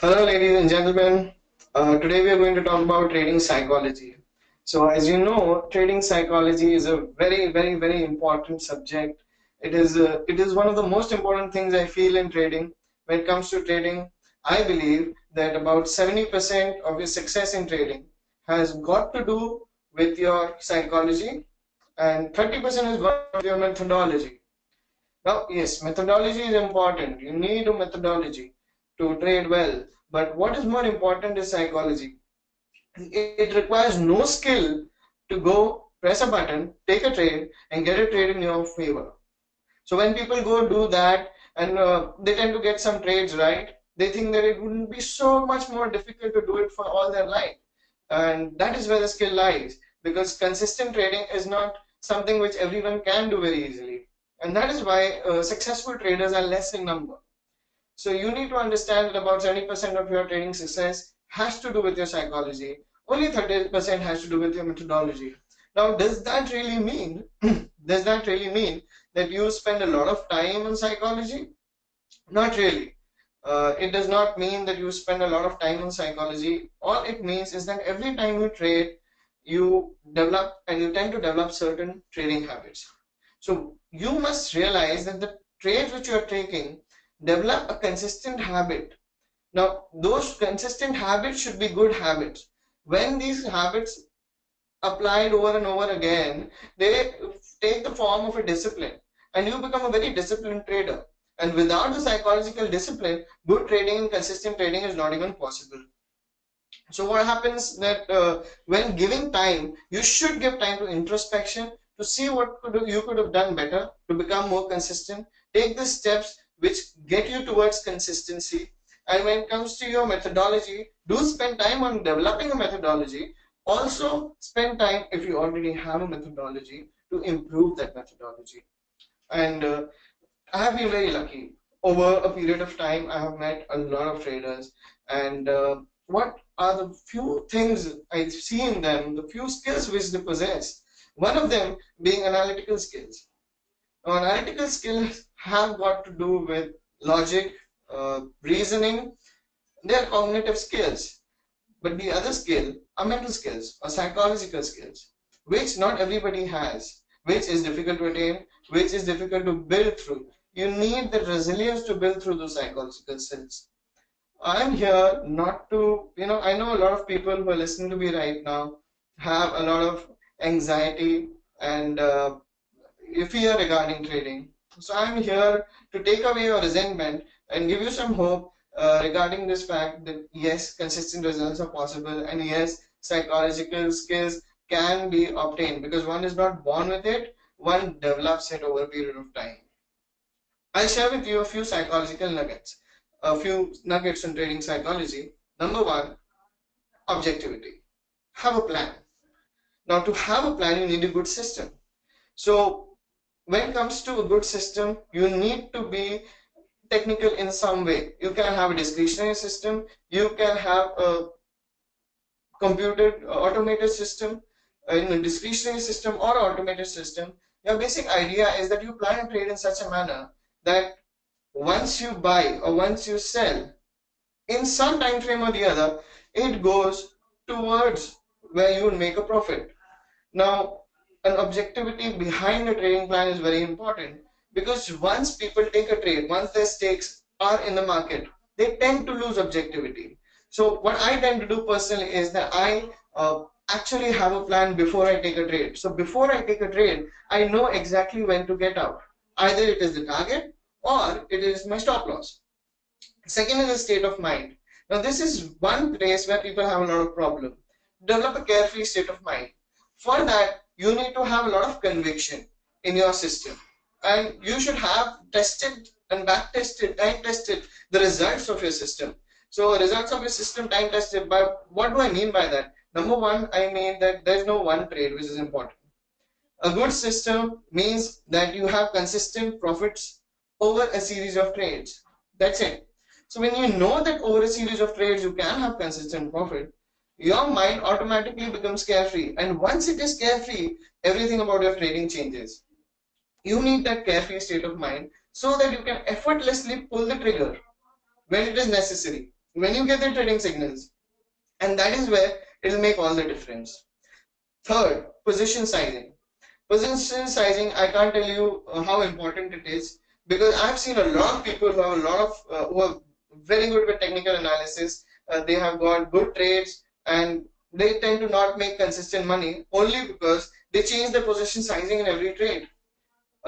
Hello, ladies and gentlemen. Today we are going to talk about trading psychology. So, as you know, trading psychology is a very, very, very important subject. It is one of the most important things I feel in trading. When it comes to trading, I believe that about 70% of your success in trading has got to do with your psychology, and 30% is got with your methodology. Now, yes, methodology is important. You need a methodology to trade well. But what is more important is psychology. It requires no skill to go press a button, take a trade, and get a trade in your favor. So when people go do that and they tend to get some trades right, they think that it wouldn't be so much more difficult to do it for all their life. And that is where the skill lies, because consistent trading is not something which everyone can do very easily. And that is why successful traders are less in number. So you need to understand that about 70% of your trading success has to do with your psychology. Only 30% has to do with your methodology. Now, does that really mean does that really mean that you spend a lot of time on psychology? Not really. It does not mean that you spend a lot of time on psychology. All it means is that every time you trade, you develop and you tend to develop certain trading habits. So you must realize that the trades which you are taking develop a consistent habit. Now, those consistent habits should be good habits. When these habits applied over and over again, they take the form of a discipline, and you become a very disciplined trader. And without the psychological discipline, good trading and consistent trading is not even possible. So what happens that when giving time, you should give time to introspection to see what you could have done better to become more consistent. Take the steps which get you towards consistency. And when it comes to your methodology, do spend time on developing a methodology. Also spend time, if you already have a methodology, to improve that methodology. And I have been very lucky. Over a period of time, I have met a lot of traders, and what are the few things I see in them, the few skills which they possess? One of them being analytical skills. Now, analytical skills have got to do with logic, reasoning, they are cognitive skills. But the other skill are mental skills or psychological skills, which not everybody has, which is difficult to attain, which is difficult to build through. You need the resilience to build through those psychological skills. I'm here not to, I know a lot of people who are listening to me right now have a lot of anxiety and fear regarding trading. So I'm here to take away your resentment and give you some hope regarding this fact that yes, consistent results are possible, and yes, psychological skills can be obtained because one is not born with it, one develops it over a period of time. I'll share with you a few psychological nuggets, a few nuggets on trading psychology. Number one, objectivity. Have a plan. Now, to have a plan, you need a good system. So, when it comes to a good system, you need to be technical in some way. You can have a discretionary system, you can have a computed automated system, in a discretionary system or automated system. Your basic idea is that you plan and trade in such a manner that once you buy or once you sell, in some time frame or the other, it goes towards where you will make a profit. Now, an objectivity behind a trading plan is very important because once people take a trade, once their stakes are in the market, they tend to lose objectivity. So, what I tend to do personally is that I actually have a plan before I take a trade. So, before I take a trade, I know exactly when to get out. Either it is the target or it is my stop loss. Second is a state of mind. Now, this is one place where people have a lot of problem. Develop a carefree state of mind. For that, you need to have a lot of conviction in your system. And you should have tested and back tested, time tested the results of your system. So, results of your system time tested. By what do I mean by that? Number one, I mean that there's no one trade which is important. A good system means that you have consistent profits over a series of trades. That's it. So when you know that over a series of trades you can have consistent profit, your mind automatically becomes carefree. And once it is carefree, everything about your trading changes. You need that carefree state of mind so that you can effortlessly pull the trigger when it is necessary. when you get the trading signals, and that is where it will make all the difference. Third, position sizing. Position sizing, I can't tell you how important it is, because I've seen a lot of people who have a lot of who are very good with technical analysis. They have got good trades, and they tend to not make consistent money only because they change their position sizing in every trade.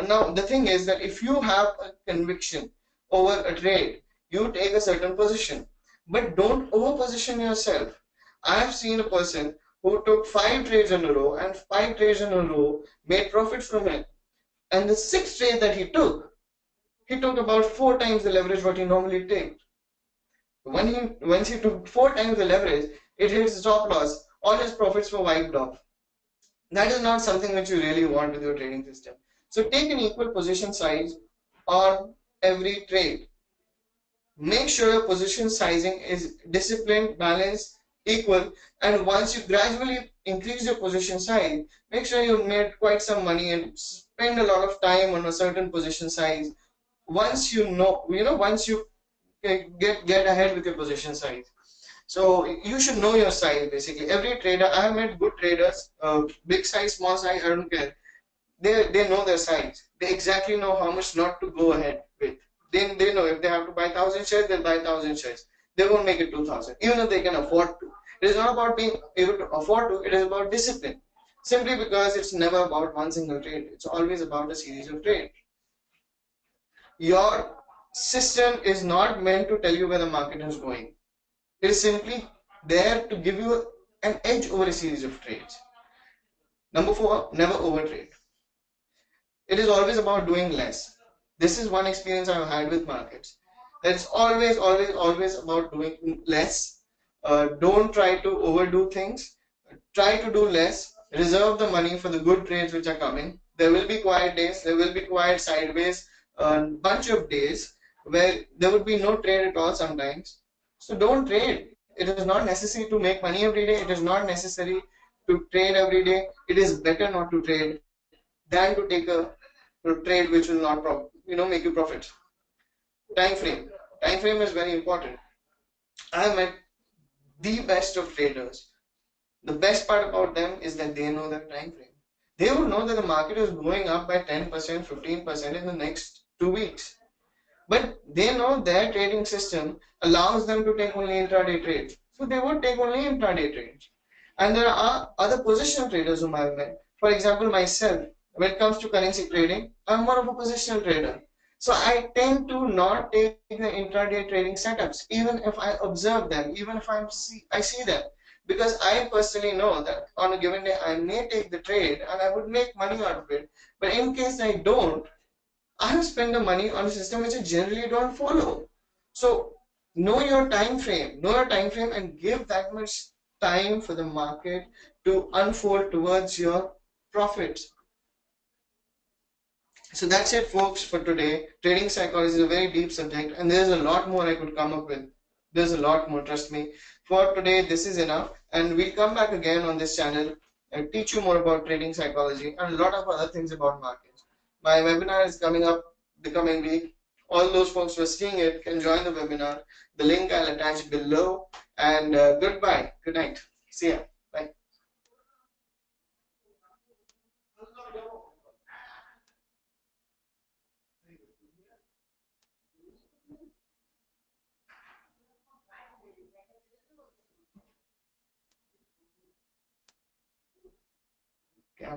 Now the thing is that if you have a conviction over a trade, you take a certain position, but don't over position yourself. I have seen a person who took 5 trades in a row, and 5 trades in a row made profit from it. And the sixth trade that he took about 4 times the leverage what he normally takes. Once he took 4 times the leverage, it hits stop loss. All his profits were wiped off. That is not something which you really want with your trading system. So take an equal position size on every trade. Make sure your position sizing is disciplined, balanced, equal, and once you gradually increase your position size, make sure you made quite some money and spend a lot of time on a certain position size. Once once you get ahead with your position size. So you should know your size basically. Every trader, I have met good traders, big size, small size, I don't care. They know their size. They exactly know how much not to go ahead with. They know if they have to buy 1,000 shares, they'll buy 1,000 shares. They won't make it 2,000, even if they can afford to. It is not about being able to afford to, it is about discipline. Simply because it's never about one single trade. It's always about a series of trades. Your system is not meant to tell you where the market is going. It is simply there to give you an edge over a series of trades. Number 4, never overtrade. It is always about doing less. This is one experience I've had with markets. It's always about doing less. Don't try to overdo things. Try to do less. Reserve the money for the good trades which are coming. There will be quiet days. There will be quiet sideways. A bunch of days where there would be no trade at all sometimes. So don't trade. It is not necessary to make money every day. It is not necessary to trade every day. It is better not to trade than to take a trade which will not make you profit. Time frame. Time frame is very important. I have met the best of traders. The best part about them is that they know their time frame. They would know that the market is going up by 10%, 15% in the next 2 weeks. But they know their trading system allows them to take only intraday trades. So they would take only intraday trades. And there are other positional traders whom I have met. For example, myself, when it comes to currency trading, I'm more of a positional trader. So I tend to not take the intraday trading setups, even if I observe them, even if I see them. Because I personally know that on a given day I may take the trade and I would make money out of it. But in case I don't, I have spent the money on a system which I generally don't follow. So know your time frame and give that much time for the market to unfold towards your profits. So that's it folks for today. Trading psychology is a very deep subject and there's a lot more I could come up with. There's a lot more, trust me. For today this is enough and we'll come back again on this channel and teach you more about trading psychology and a lot of other things about markets. My webinar is coming up the coming week. All those folks who are seeing it can join the webinar. The link I'll attach below and goodbye. Good night. See ya. Bye. Yeah.